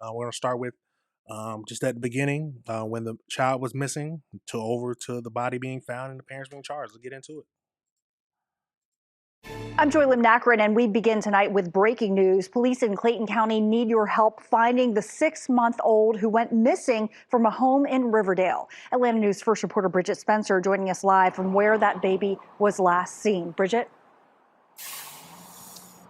We're going to start with just at the beginning when the child was missing to over to the body being found and the parents being charged. Let's get into it. I'm Joy Lim Nakrin, and we begin tonight with breaking news. Police in Clayton County need your help finding the 6-month-old who went missing from a home in Riverdale. Atlanta News First reporter Bridget Spencer joining us live from where that baby was last seen. Bridget?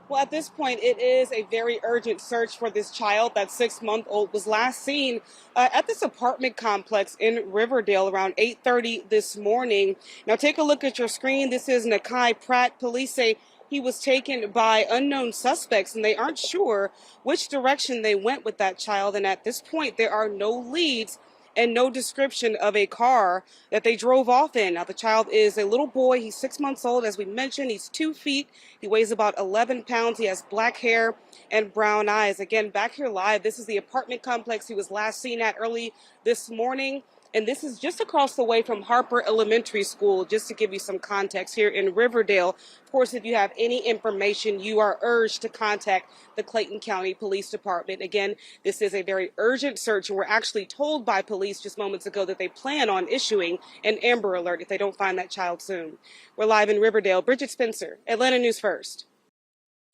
Well, at this point, it is a very urgent search for this child. That 6-month-old was last seen at this apartment complex in Riverdale around 8:30 this morning. Now, take a look at your screen. This is Nakai Pratt. Police say he was taken by unknown suspects, and they aren't sure which direction they went with that child. And at this point, there are no leads and no description of a car that they drove off in. Now, the child is a little boy. He's 6 months old. As we mentioned, he's 2 feet. He weighs about 11 pounds. He has black hair and brown eyes. Again, back here live, this is the apartment complex he was last seen at early this morning. And this is just across the way from Harper Elementary School, just to give you some context here in Riverdale. Of course, if you have any information, you are urged to contact the Clayton County Police Department. Again, this is a very urgent search, and we're actually told by police just moments ago that they plan on issuing an Amber Alert if they don't find that child soon. We're live in Riverdale. Bridget Spencer, Atlanta News First.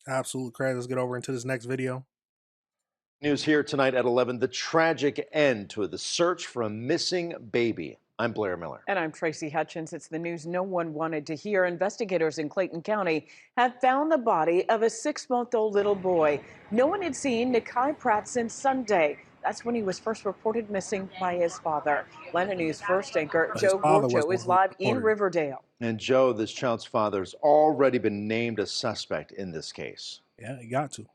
Absolutely crazy. Let's get over into this next video. News here tonight at 11, the tragic end to the search for a missing baby. I'm Blair Miller. And I'm Tracy Hutchins. It's the news no one wanted to hear. Investigators in Clayton County have found the body of a 6-month-old little boy. No one had seen Nakai Pratt since Sunday. That's when he was first reported missing by his father. Atlanta News First anchor Joe Gorcho is live in Riverdale. And Joe, this child's father's already been named a suspect in this case. Yeah, he got to.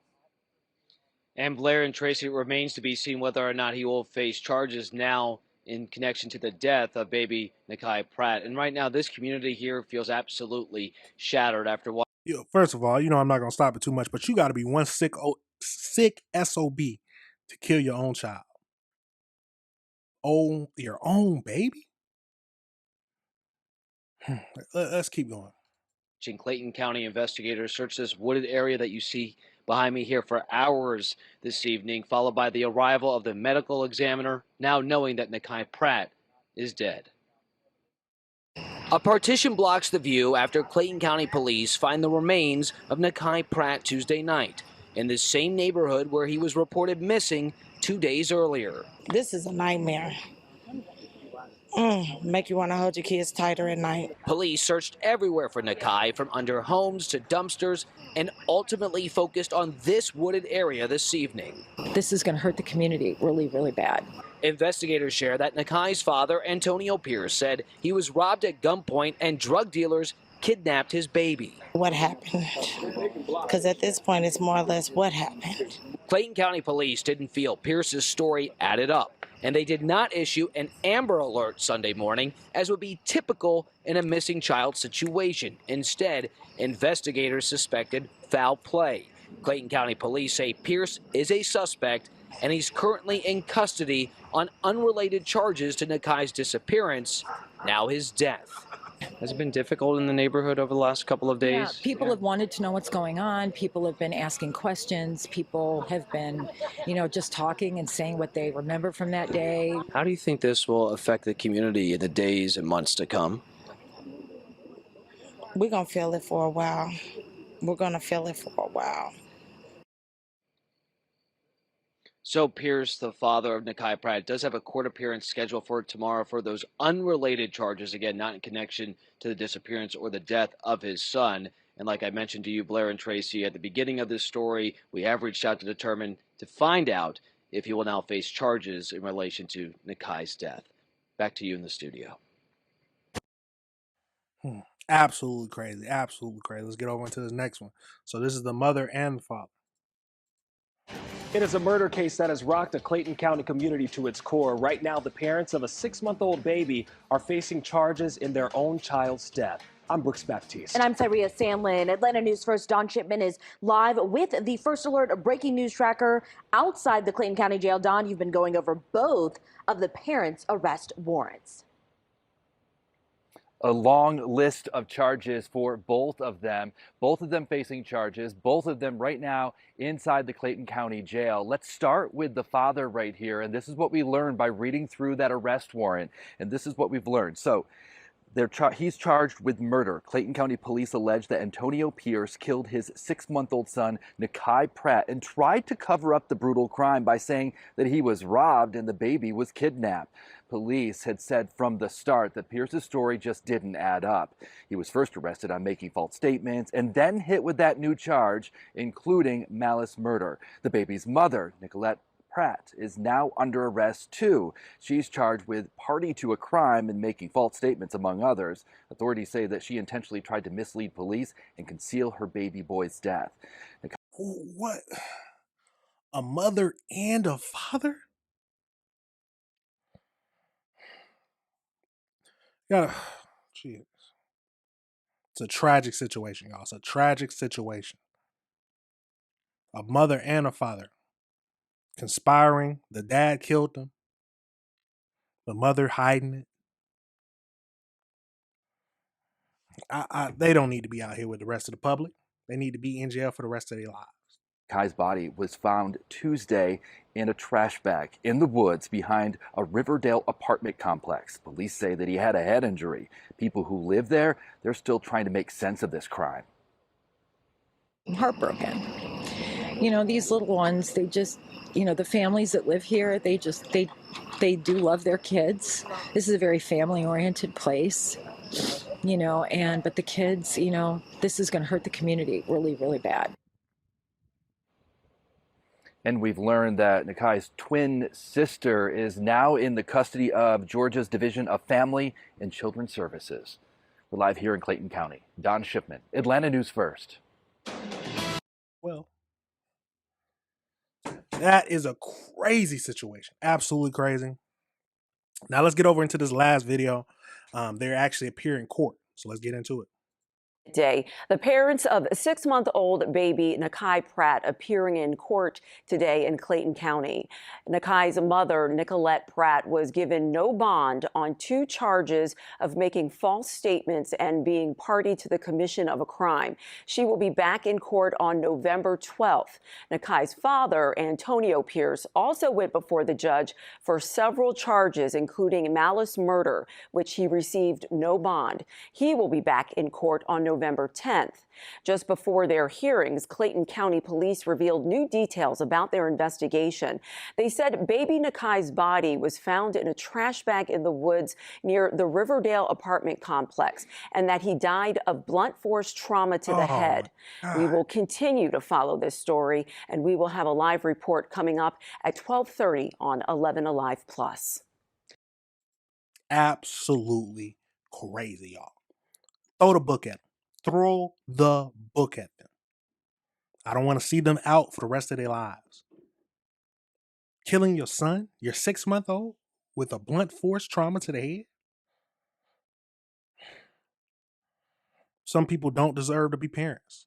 And Blair and Tracy, it remains to be seen whether or not he will face charges now in connection to the death of baby Nakai Pratt. And right now, this community here feels absolutely shattered after what. First of all, I'm not going to stop it too much, but you got to be one sick SOB to kill your own child. Oh, your own baby? Let's keep going. Clayton County investigators searched this wooded area that you see behind me here for hours this evening, followed by the arrival of the medical examiner, now knowing that Nakai Pratt is dead. A partition blocks the view after Clayton County police find the remains of Nakai Pratt Tuesday night in the same neighborhood where he was reported missing 2 days earlier. This is a nightmare. Make you want to hold your kids tighter at night. Police searched everywhere for Nakai, from under homes to dumpsters, and ultimately focused on this wooded area this evening. This is going to hurt the community really, really bad. Investigators share that Nakai's father, Antonio Pierce, said he was robbed at gunpoint and drug dealers kidnapped his baby. What happened? Because at this point, it's more or less what happened. Clayton County Police didn't feel Pierce's story added up, and they did not issue an Amber Alert Sunday morning, as would be typical in a missing child situation. Instead, investigators suspected foul play. Clayton County Police say Pierce is a suspect, and he's currently in custody on unrelated charges to Nakai's disappearance, now his death. Has it been difficult in the neighborhood over the last couple of days? Yeah, people have wanted to know what's going on. People have been asking questions. People have been, just talking and saying what they remember from that day. How do you think this will affect the community in the days and months to come? We're going to feel it for a while. We're going to feel it for a while. So Pierce, the father of Nakai Pratt, does have a court appearance scheduled for tomorrow for those unrelated charges, again, not in connection to the disappearance or the death of his son. And like I mentioned to you, Blair and Tracy, at the beginning of this story, we have reached out to find out if he will now face charges in relation to Nakai's death. Back to you in the studio. Absolutely crazy. Absolutely crazy. Let's get over into this next one. So this is the mother and the father. It is a murder case that has rocked a Clayton County community to its core. Right now, the parents of a 6-month-old baby are facing charges in their own child's death. I'm Brooks Baptiste. And I'm Syria Sandlin. Atlanta News First Don Shipman is live with the First Alert breaking news tracker outside the Clayton County Jail. Don, you've been going over both of the parents' arrest warrants. A long list of charges for both of them facing charges, both of them right now inside the Clayton County Jail. Let's start with the father right here, and this is what we learned by reading through that arrest warrant, and this is what we've learned. So he's charged with murder. Clayton County Police allege that Antonio Pierce killed his 6-month-old son, Nakai Pratt, and tried to cover up the brutal crime by saying that he was robbed and the baby was kidnapped. Police had said from the start that Pierce's story just didn't add up. He was first arrested on making false statements and then hit with that new charge, including malice murder. The baby's mother, Nicolette Pratt, is now under arrest too. She's charged with party to a crime and making false statements, among others. Authorities say that she intentionally tried to mislead police and conceal her baby boy's death. What? A mother and a father? Yeah, jeez. It's a tragic situation, y'all. It's a tragic situation. A mother and a father conspiring. The dad killed them. The mother hiding it. They don't need to be out here with the rest of the public. They need to be in jail for the rest of their lives. Kai's body was found Tuesday in a trash bag in the woods behind a Riverdale apartment complex. Police say that he had a head injury. People who live there, they're still trying to make sense of this crime. I'm heartbroken. You know, these little ones, they just, you know, the families that live here, they do love their kids. This is a very family-oriented place, you know, but the kids, you know, this is going to hurt the community really, really bad. And we've learned that Nakai's twin sister is now in the custody of Georgia's Division of Family and Children's Services. We're live here in Clayton County. Don Shipman, Atlanta News First. Well, that is a crazy situation. Absolutely crazy. Now let's get over into this last video. They're actually appearing in court. So let's get into it. Day. The parents of 6-month-old baby Nakai Pratt appearing in court today in Clayton County. Nakai's mother, Nicolette Pratt, was given no bond on 2 charges of making false statements and being party to the commission of a crime. She will be back in court on November 12th. Nakai's father, Antonio Pierce, also went before the judge for several charges, including malice murder, which he received no bond. He will be back in court on November 10th. Just before their hearings, Clayton County Police revealed new details about their investigation. They said baby Nakai's body was found in a trash bag in the woods near the Riverdale apartment complex and that he died of blunt force trauma to the head. We will continue to follow this story, and we will have a live report coming up at 12:30 on 11 Alive Plus. Absolutely crazy, y'all. Throw the book at them. Throw the book at them. I don't want to see them out for the rest of their lives. Killing your son, your 6-month-old, with a blunt force trauma to the head. Some people don't deserve to be parents.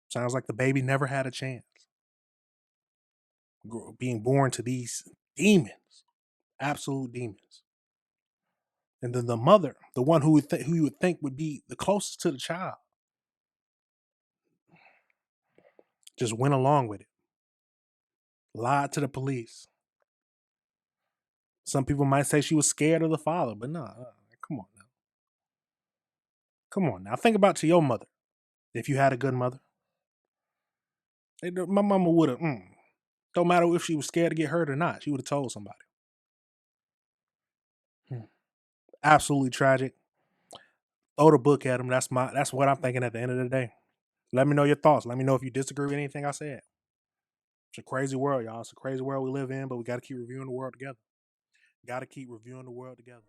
Sounds like the baby never had a chance. Being born to these demons. Absolute demons. And then the mother, the one who you would think would be the closest to the child, just went along with it. Lied to the police. Some people might say she was scared of the father, but no, come on now. Come on now. Think about to your mother. If you had a good mother. My mama would have, don't matter if she was scared to get hurt or not, she would have told somebody. Absolutely tragic. Throw the book at them. That's what I'm thinking at the end of the day. Let me know your thoughts. Let me know if you disagree with anything I said. It's a crazy world, y'all. It's a crazy world we live in, but we got to keep reviewing the world together. Got to keep reviewing the world together.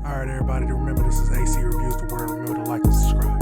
All right, everybody. Remember, this is AC Reviews the World. Remember to like and subscribe.